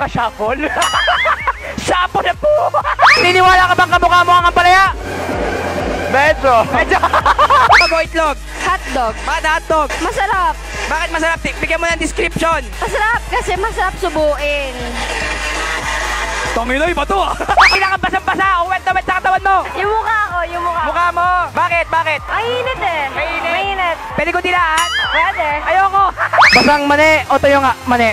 Naka-shuffle? Shuffle na po! Niniwala ka bang kamukha mo ang ampalaya? Medyo. Medyo. Bago itlog. Hotdog. Bakit hotdog? Masarap. Bakit masarap? Bigyan mo ng description. Masarap kasi masarap subuin. Tangina, iba to ah. Pinakabasang-basa, uwet na wet sa katawan mo. Yung mukha ko, yung mukha. Mukha mo. Bakit? Bakit? Mainit eh. Mainit. Pwede ko dilaan? Pwede. Ayoko. Basang mani o tayo nga mani?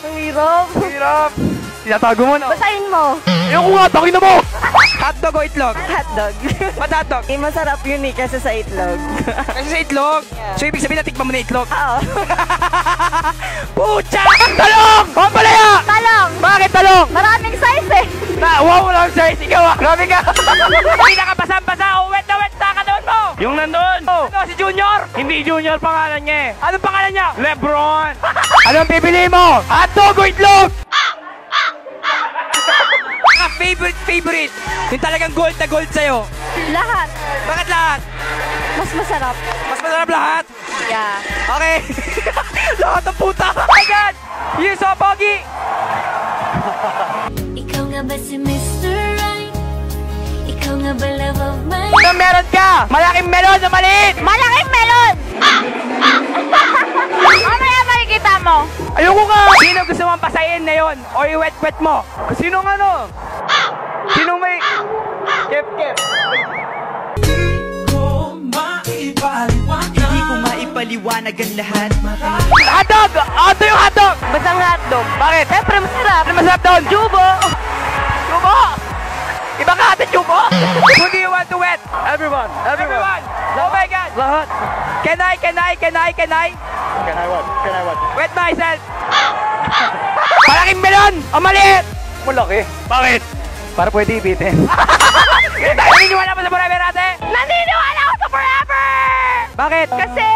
Ang hirap. Hirap. Tinatago mo no? Basahin mo. Ayoko nga, tangina mo. Hotdog o itlog? Hotdog. Ba't hotdog? Masarap yun eh kasi sa itlog. Kasi sa itlog? So ibig sabihin natikman mo na itlog? Oo. Pucha! Talong! Pampalaya! Talong. Bakit talong? Maraming size eh. Wow, lang size. Ikaw ah. Grabe ka. Pinakabasang-basa, uwet na wet sa katawan mo. Yung nandun. Ano, si Junior? Hindi Junior pangalan niya eh. Anong pangalan niya? Lebron. Anong pipili mo? Hotdog o itlog? Favorite. Yung talagang gold na gold sa'yo. Lahat. Bakit lahat? Mas masarap. Mas masarap lahat? Yeah. Okay. Lahat ng puta. Oh my God! You so pogi! Ikaw nga ba si Mr. Right? Ikaw nga ba love of my... Ano meron ka? Malaking melon o maliit? Malaking melon! Mamaya makikita mo. Ayoko nga! Sino gusto mong pasayin na yun? O i-wet-wet mo? Sinong ano? Sinong may... Kep. Hindi ko maipaliwanag ang lahat. Hotdog! Ito yung hotdog! Basang hotdog. Bakit? Siyempre masarap. Ano masarap doon? Jubo. Jubo! Iba ka ate, Jubo? Who do you want to wet? Everyone. Oh my God! Lahat. Can I? Can I what? Wet myself! Malaking melon o maliit? Malaki. Bakit? Para pwede ibitin. Naniniwala mo sa forever ate? Naniniwala ako sa forever! Bakit? Kasi